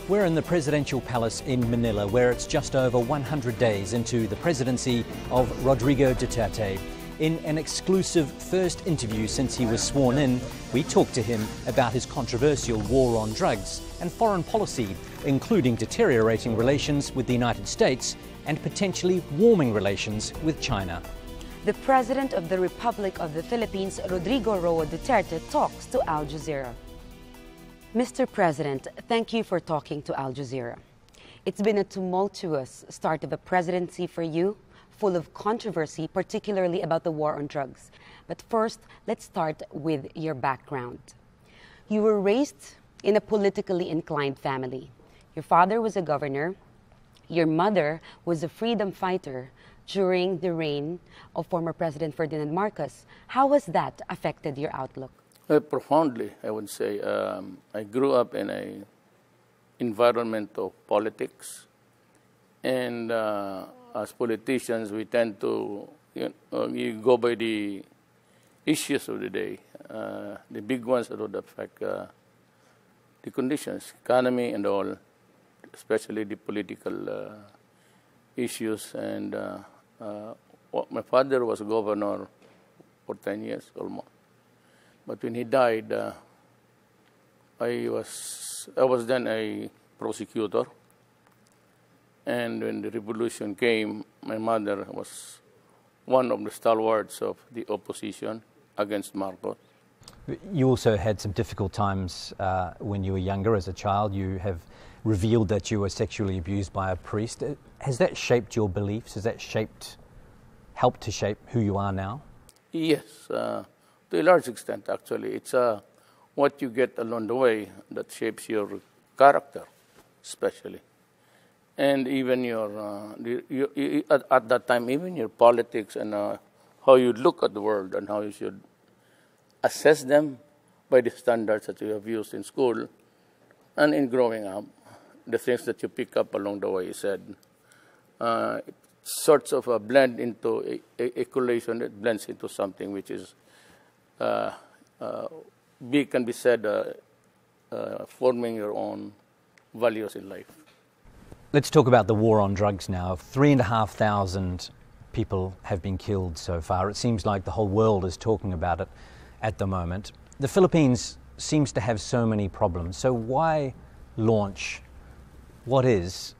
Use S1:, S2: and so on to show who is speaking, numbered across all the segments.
S1: We're in the presidential palace in Manila, where it's just over 100 days into the presidency of Rodrigo Duterte. In an exclusive first interview since he was sworn in, we talked to him about his controversial war on drugs and foreign policy, including deteriorating relations with the United States and potentially warming relations with China.
S2: The President of the Republic of the Philippines, Rodrigo Duterte, talks to Al Jazeera. Mr. President, thank you for talking to Al Jazeera. It's been a tumultuous start of a presidency for you, full of controversy, particularly about the war on drugs. But first, let's start with your background. You were raised in a politically inclined family. Your father was a governor. Your mother was a freedom fighter during the reign of former President Ferdinand Marcos. How has that affected your outlook?
S3: Profoundly, I would say. I grew up in an environment of politics, and as politicians, we tend to you go by the issues of the day, the big ones that would affect the conditions, economy and all, especially the political issues. And my father was governor for 10 years almost. But when he died, I was then a prosecutor. And when the revolution came, my mother was one of the stalwarts of the opposition against Marcos.
S1: You also had some difficult times when you were younger as a child. You have revealed that you were sexually abused by a priest. Has that shaped your beliefs? Has that helped to shape who you are now?
S3: Yes. To a large extent, actually. It's what you get along the way that shapes your character, especially. And even at that time, even your politics and how you look at the world and how you should assess them by the standards that you have used in school and in growing up, the things that you pick up along the way, you said, it sorts of blend into a collation. It blends into something which is can be said forming your own values in life.
S1: Let's talk about the war on drugs now. 3,500 people have been killed so far. It seems like the whole world is talking about it at the moment. The Philippines seems to have so many problems. So why launch what is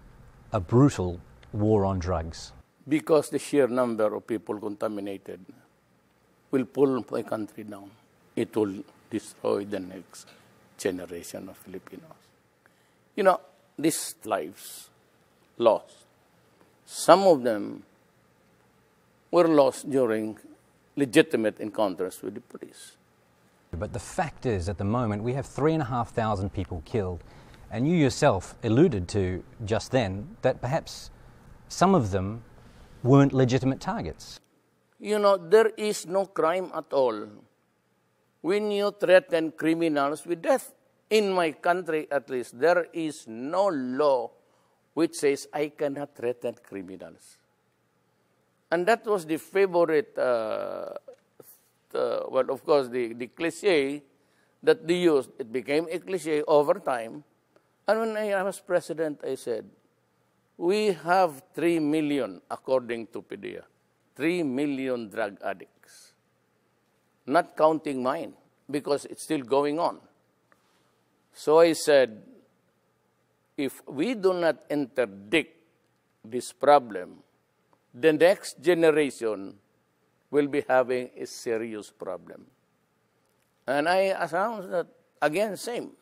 S1: a brutal war on drugs?
S3: Because the sheer number of people contaminated will pull my country down. It will destroy the next generation of Filipinos. You know, these lives lost, some of them were lost during legitimate encounters with the police.
S1: But the fact is, at the moment, we have 3,500 people killed. And you yourself alluded to just then that perhaps some of them weren't legitimate targets.
S3: You know, there is no crime at all when you threaten criminals with death. In my country, at least, there is no law which says I cannot threaten criminals. And that was the favorite, well, of course, the cliche that they used. It became a cliche over time. And when I was president, I said, we have 3 million, according to PDEA, 3 million drug addicts. Not counting mine, because it's still going on. So I said, if we do not interdict this problem, the next generation will be having a serious problem. And I announced that, again, same.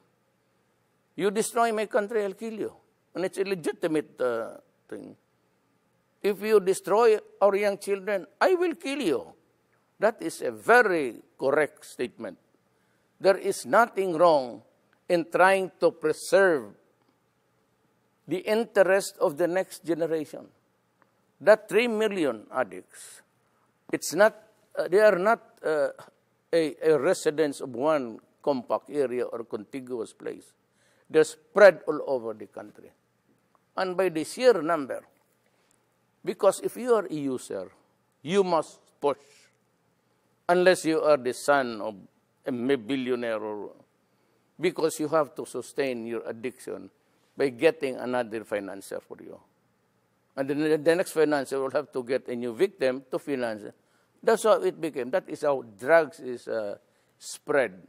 S3: You destroy my country, I'll kill you. And it's a legitimate thing. If you destroy our young children, I will kill you. That is a very correct statement. There is nothing wrong in trying to preserve the interest of the next generation. That 3 million addicts, it's not, they are not a residents of one compact area or contiguous place. They're spread all over the country. And by the sheer number, because if you are a user, you must push. Unless you are the son of a billionaire, or because you have to sustain your addiction by getting another financier for you. And then the next financier will have to get a new victim to finance it. That's how it became. That is how drugs is spread.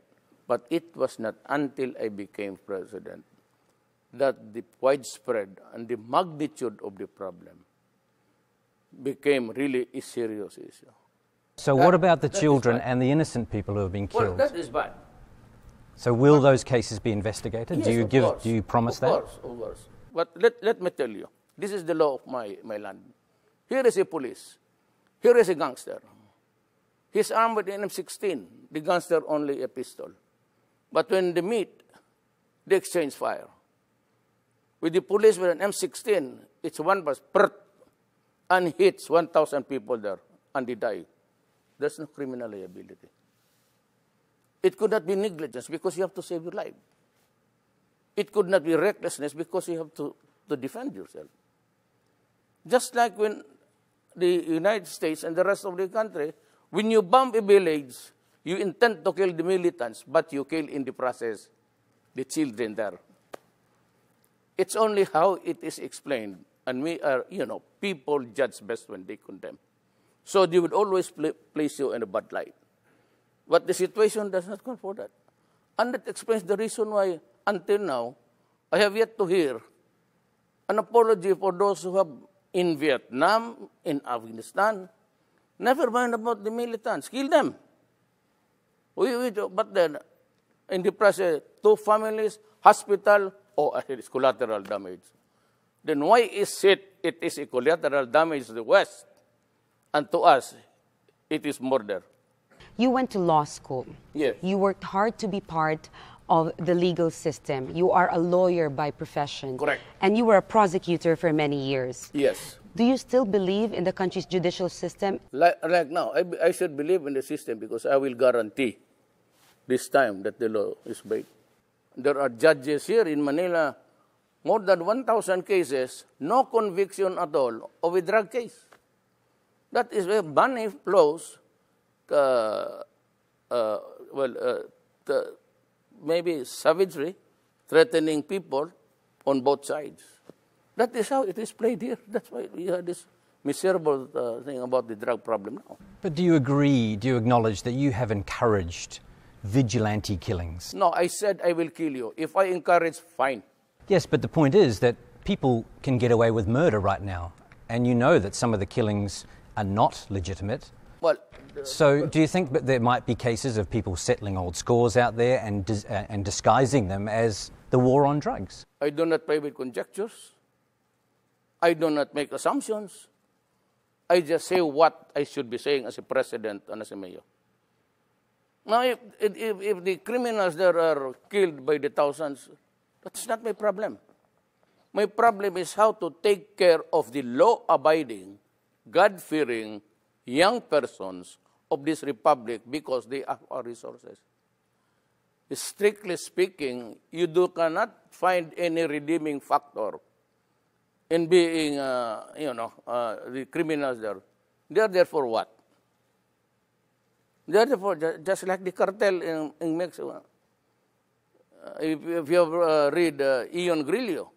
S3: But it was not until I became president that the widespread and the magnitude of the problem became really a serious issue.
S1: So what about the children and the innocent people who have been killed?
S3: Well, that is bad.
S1: So will those cases be investigated?
S3: Yes,
S1: Do you promise that?
S3: Of course. But let me tell you, this is the law of my land. Here is a police. Here is a gangster. He's armed with an M16. The gangster only a pistol. But when they meet, they exchange fire. With the police with an M16, it's one burst, and hits 1,000 people there, and they die. There's no criminal liability. It could not be negligence because you have to save your life. It could not be recklessness because you have to defend yourself. Just like when the United States and the rest of the country, when you bomb a village, you intend to kill the militants, but you kill in the process the children there. It's only how it is explained. And we are, people judge best when they condemn. So they would always place you in a bad light. But the situation does not call for that. And that explains the reason why, until now, I have yet to hear an apology for those who have in Vietnam, in Afghanistan. Never mind about the militants. Kill them. But then, in the process, 2 families, hospital, it is collateral damage. Then why is it is a collateral damage to the West, and to us, it is murder?
S2: You went to law school.
S3: Yes.
S2: You worked hard to be part of the legal system. You are a lawyer by profession.
S3: Correct.
S2: And you were a prosecutor for many years.
S3: Yes.
S2: Do you still believe in the country's judicial system?
S3: Like now, I should believe in the system because I will guarantee this time that the law is made. There are judges here in Manila, more than 1,000 cases, no conviction at all of a drug case. That is where money flows, maybe savagery, threatening people on both sides. That is how it is played here. That's why we have this miserable thing about the drug problem now.
S1: But do you acknowledge that you have encouraged vigilante killings?
S3: No, I said I will kill you. If I encourage, fine.
S1: Yes, but the point is that people can get away with murder right now. And you know that some of the killings are not legitimate.
S3: Well,
S1: so do you think that there might be cases of people settling old scores out there and disguising them as the war on drugs?
S3: I do not play with conjectures. I do not make assumptions. I just say what I should be saying as a president and as a mayor. Now, if the criminals there are killed by the thousands, that's not my problem. My problem is how to take care of the law-abiding, God-fearing young persons of this republic because they have our resources. Strictly speaking, you cannot find any redeeming factor in being, the criminals there. They are there for what? They are there for just like the cartel in Mexico. If you have read Ian Grillo,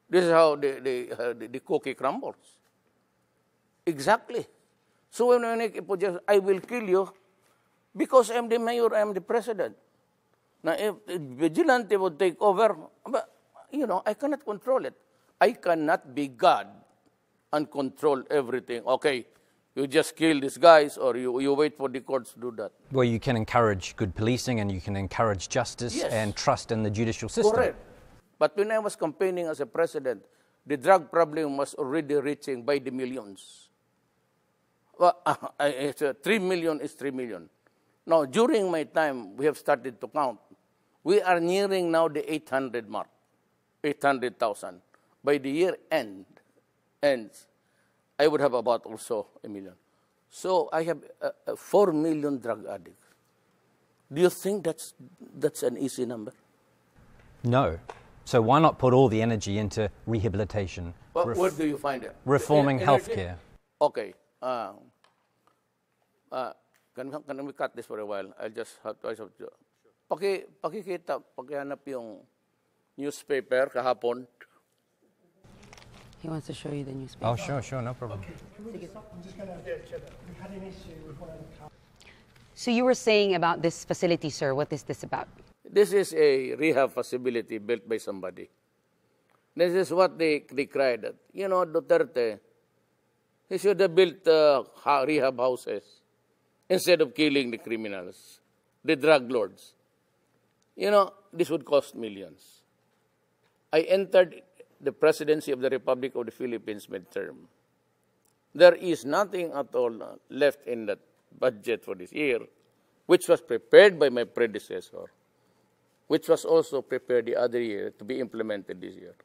S3: this is how the cookie crumbles. Exactly. So when I will kill you because I'm the mayor, I'm the president. Now, if vigilante would take over, but, I cannot control it. I cannot be God and control everything. Okay, you just kill these guys or you wait for the courts to do that.
S1: Well, you can encourage good policing and you can encourage justice and trust in the judicial system.
S3: Correct. But when I was campaigning as a president, the drug problem was already reaching by the millions. Well, 3 million is 3 million. Now, during my time, we have started to count. We are nearing now the 800 mark, 800,000. By the year ends, I would have about also 1 million. So I have 4 million drug addicts. Do you think that's an easy number?
S1: No. So why not put all the energy into rehabilitation?
S3: Well, where do you find it?
S1: Reforming healthcare.
S3: Okay. Can we cut this for a while? I'll just have to. Pakikita, pakihanap yung newspaper kahapon.
S2: He wants to show you the newspaper.
S1: Oh, sure, no problem.
S2: So you were saying about this facility, sir. What is this about?
S3: This is a rehab facility built by somebody. This is what they cried that, Duterte, he should have built rehab houses instead of killing the criminals, the drug lords. This would cost millions. I entered the presidency of the Republic of the Philippines midterm. There is nothing at all left in that budget for this year, which was prepared by my predecessor, which was also prepared the other year to be implemented this year.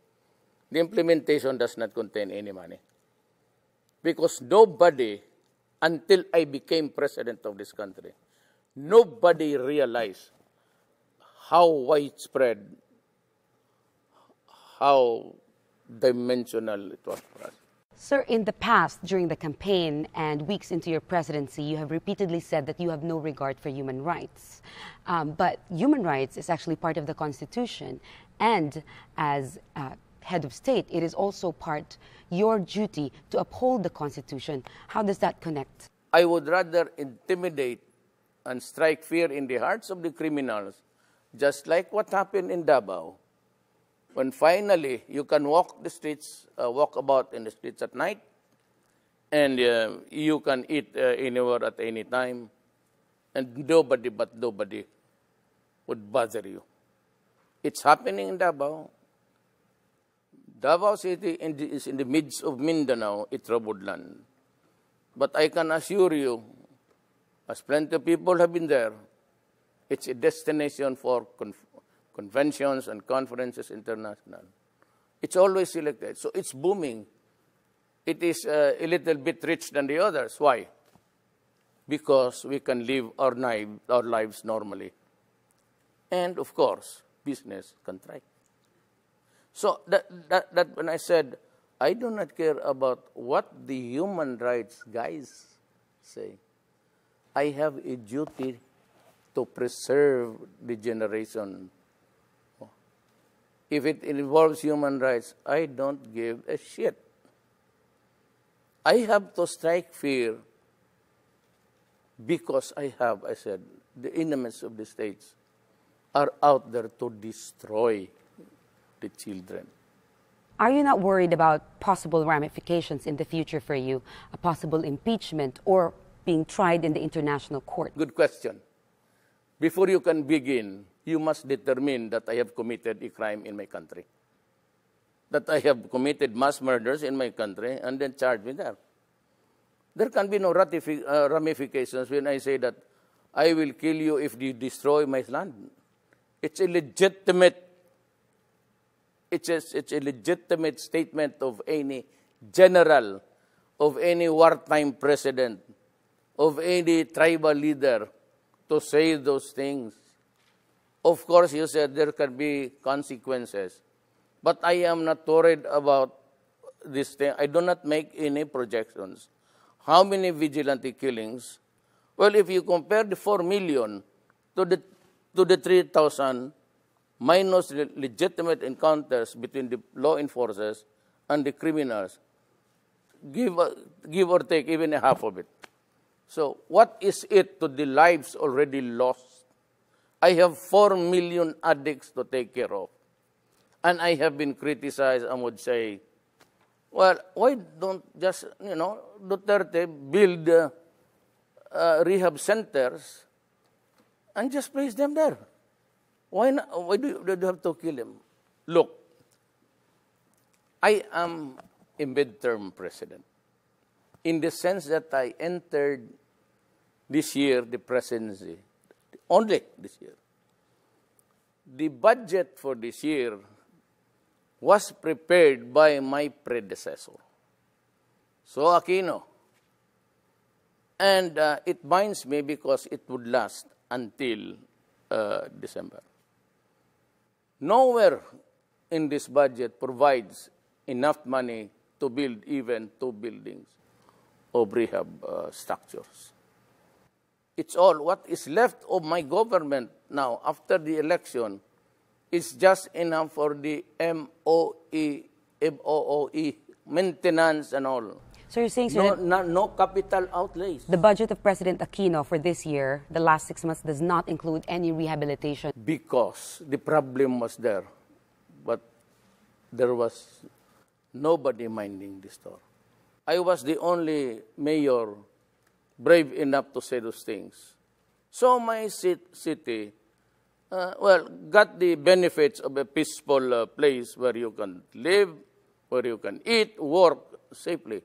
S3: The implementation does not contain any money. Because nobody, until I became president of this country, nobody realized how widespread, how dimensional it was for us.
S2: Sir, in the past, during the campaign and weeks into your presidency, you have repeatedly said that you have no regard for human rights. But human rights is actually part of the Constitution. And as head of state, it is also your duty to uphold the Constitution. How does that connect?
S3: I would rather intimidate and strike fear in the hearts of the criminals, just like what happened in Davao. When finally you can walk the streets, walk about in the streets at night, and you can eat anywhere at any time, and nobody would bother you. It's happening in Davao. Davao City is in the midst of Mindanao, a troubled land. But I can assure you, as plenty of people have been there, it's a destination for conventions and conferences international. It's always selected. So it's booming. It is a little bit rich than the others. Why? Because we can live our lives normally. And of course, business can thrive. So that when I said, I do not care about what the human rights guys say. I have a duty to preserve the generation. If it involves human rights, I don't give a shit. I have to strike fear because I said, the enemies of the states are out there to destroy the children.
S2: Are you not worried about possible ramifications in the future for you, a possible impeachment or being tried in the international court?
S3: Good question. Before you can begin, you must determine that I have committed a crime in my country, that I have committed mass murders in my country, and then charge me there. There can be no ramifications when I say that I will kill you if you destroy my land. It's a legitimate statement of any general, of any wartime president, of any tribal leader to say those things. Of course, you said there can be consequences. But I am not worried about this thing. I do not make any projections. How many vigilante killings? Well, if you compare the 4 million to the 3,000, minus legitimate encounters between the law enforcers and the criminals, give or take even a half of it. So what is it to the lives already lost? I have 4 million addicts to take care of. And I have been criticized and would say, well, why don't just, Duterte build rehab centers and just place them there? Why not? Why do you have to kill him? Look, I am a midterm president in the sense that I entered this year the presidency, only this year. The budget for this year was prepared by my predecessor, so Aquino. And it binds me because it would last until December. Nowhere in this budget provides enough money to build even 2 buildings of rehab structures. It's all what is left of my government now after the election is just enough for the MOE, maintenance and all.
S2: So you're saying, sir,
S3: No capital outlays.
S2: the budget of President Aquino for this year, the last 6 months, does not include any rehabilitation?
S3: Because the problem was there, but there was nobody minding the store. I was the only mayor brave enough to say those things. So my city, got the benefits of a peaceful place where you can live, where you can eat, work safely.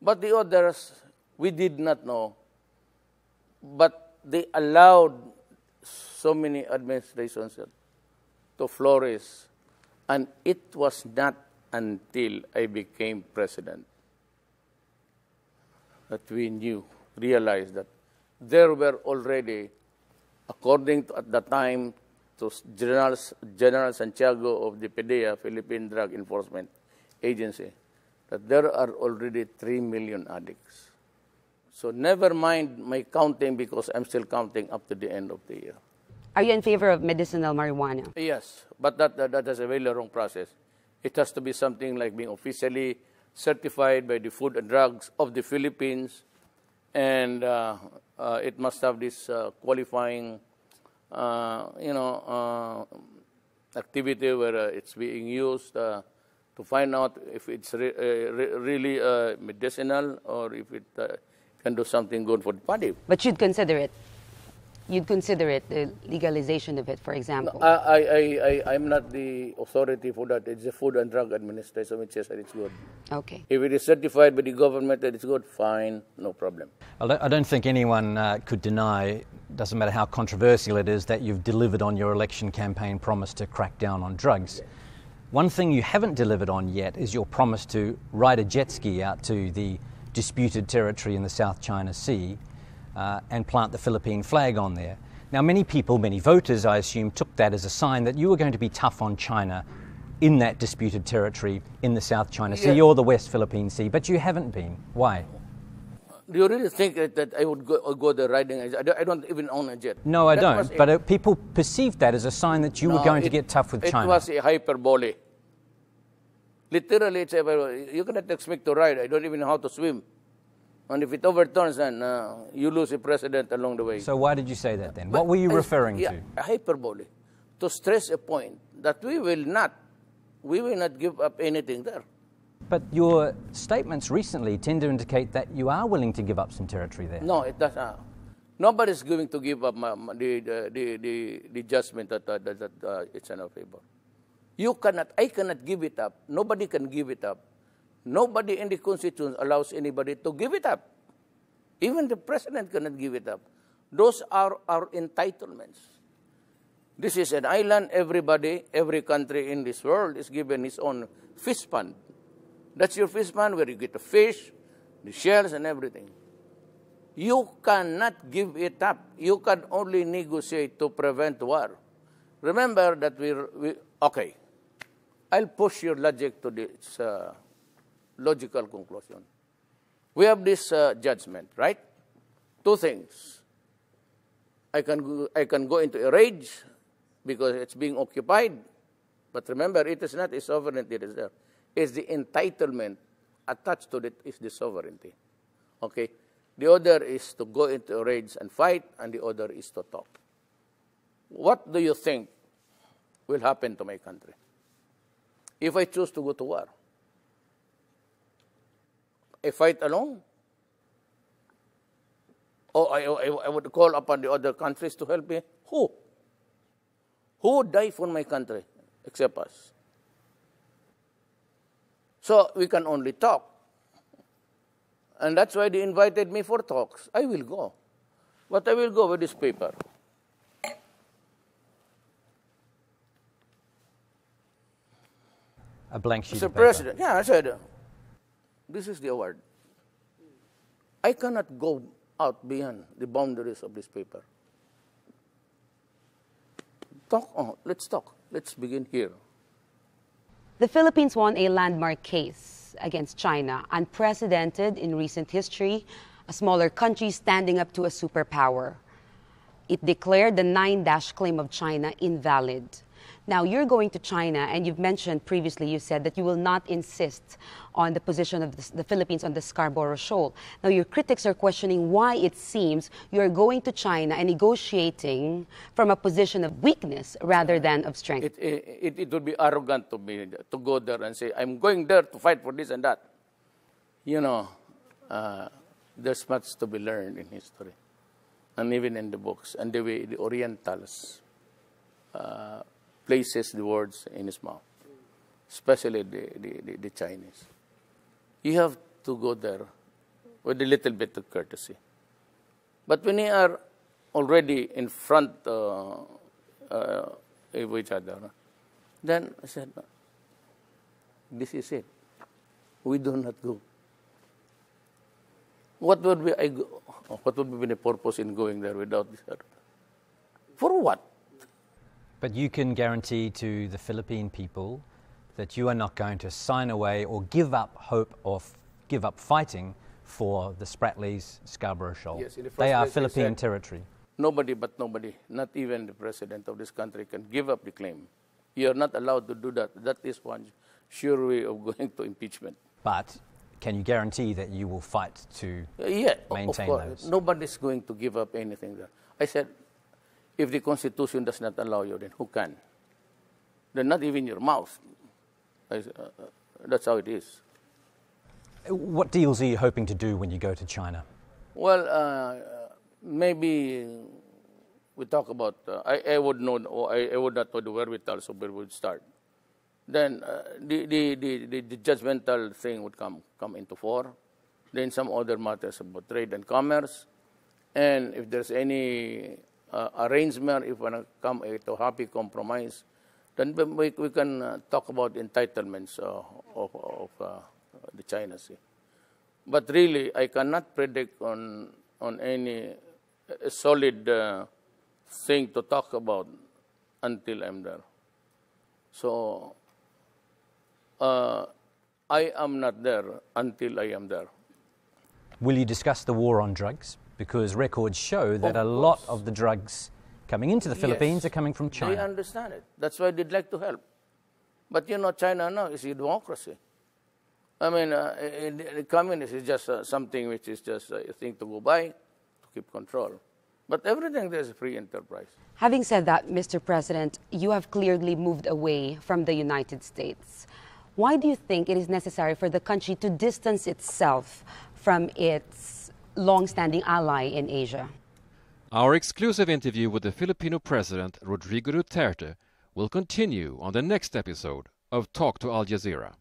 S3: But the others, we did not know. But they allowed so many administrations to flourish. And it was not until I became president that we realized that there were already, according to at the time to General Santiago of the PDEA, Philippine Drug Enforcement Agency, that there are already 3 million addicts. So never mind my counting, because I'm still counting up to the end of the year.
S2: Are you in favor of medicinal marijuana?
S3: Yes, but that is a very long process. It has to be something like being officially certified by the Food and Drugs of the Philippines, and it must have this qualifying, activity where it's being used to find out if it's really medicinal or if it can do something good for the body.
S2: But you'd consider it? You'd consider it, the legalization of it, for example?
S3: I'm not the authority for that. It's the Food and Drug Administration which says that it's good.
S2: Okay.
S3: If it is certified by the government that it's good, fine, no problem.
S1: I don't think anyone could deny, doesn't matter how controversial it is, that you've delivered on your election campaign promise to crack down on drugs. Yeah. One thing you haven't delivered on yet is your promise to ride a jet ski out to the disputed territory in the South China Sea and plant the Philippine flag on there. Now, many people, many voters, I assume, took that as a sign that you were going to be tough on China in that disputed territory in the South China Sea or the West Philippine Sea, but you haven't been. Why?
S3: Do you really think that I would go there riding? I don't even own a jet.
S1: No, I don't. But people perceived that as a sign that you were going to get tough with China.
S3: It was a hyperbole. Literally, you cannot expect to ride. I don't even know how to swim. And if it overturns, then you lose a president along the way.
S1: So why did you say that then? What were you referring to?
S3: A hyperbole. To stress a point that we will not give up anything there.
S1: But your statements recently tend to indicate that you are willing to give up some territory there.
S3: No, it doesn't. Nobody's going to give up the judgment that it's in our favor. I cannot give it up. Nobody can give it up. Nobody in the Constitution allows anybody to give it up. Even the president cannot give it up. Those are our entitlements. This is an island. Every country in this world is given its own fish pond. That's your fish pond where you get the fish, the shells, and everything. You cannot give it up. You can only negotiate to prevent war. Remember that okay, I'll push your logic to this logical conclusion. We have this judgment, right? Two things. I can go into a rage because it's being occupied. But remember, it is not a sovereignty that is there. It's the entitlement attached to it is the sovereignty. Okay? The other is to go into a rage and fight, and the other is to talk. What do you think will happen to my country if I choose to go to war? I fight alone? Or I would call upon the other countries to help me? Who? Who would die for my country except us? So we can only talk. And that's why they invited me for talks. I will go. But I will go with this paper.
S1: A blank sheet
S3: Mr.
S1: of paper.
S3: President, I said, this is the award. I cannot go out beyond the boundaries of this paper. Let's talk. Let's begin here.
S2: The Philippines won a landmark case against China, unprecedented in recent history, a smaller country standing up to a superpower. It declared the 9-dash claim of China invalid. Now, you're going to China, and you've mentioned previously, you said that you will not insist on the position of the Philippines on the Scarborough Shoal. Now, your critics are questioning why it seems you're going to China and negotiating from a position of weakness rather than of strength.
S3: It would be arrogant to me to go there and say, I'm going there to fight for this and that. You know, there's much to be learned in history, and even in the books, and the way the Orientals places the words in his mouth, especially the Chinese. You have to go there with a little bit of courtesy. But when you are already in front of each other, then I said, this is it. We do not go. What would be the purpose in going there without this? For what?
S1: But you can guarantee to the Philippine people that you are not going to sign away or give up hope or give up fighting for the Spratlys Scarborough Shoal.
S3: Yes, in the first
S1: they are
S3: place,
S1: Philippine territory.
S3: Nobody but nobody, not even the president of this country, can give up the claim. You are not allowed to do that. That is one sure way of going to impeachment.
S1: But can you guarantee that you will fight to maintain
S3: of course.
S1: those?
S3: Nobody's going to give up anything there. I said, if the Constitution does not allow you, then who can? Then not even your mouth. That's how it is.
S1: What deals are you hoping to do when you go to China?
S3: Well, maybe we talk about, I would know, or I would not know the wherewithal, so where we would start. Then the judgmental thing would come into fore. Then some other matters about trade and commerce. And if there's any arrangement, if we want to come to a happy compromise, then we can talk about entitlements of the China Sea. But really, I cannot predict on any solid thing to talk about until I'm there. So I am not there until I am there.
S1: Will you discuss the war on drugs? Because records show that a lot of the drugs coming into the Philippines are coming from China.
S3: They understand it. That's why they'd like to help. But you know, China now is a democracy. I mean, the communist is just something which is just a thing to go by, to keep control. But everything there is free enterprise.
S2: Having said that, Mr. President, you have clearly moved away from the United States. Why do you think it is necessary for the country to distance itself from its long-standing ally in Asia?
S4: Our exclusive interview with the Filipino President Rodrigo Duterte will continue on the next episode of Talk to Al Jazeera.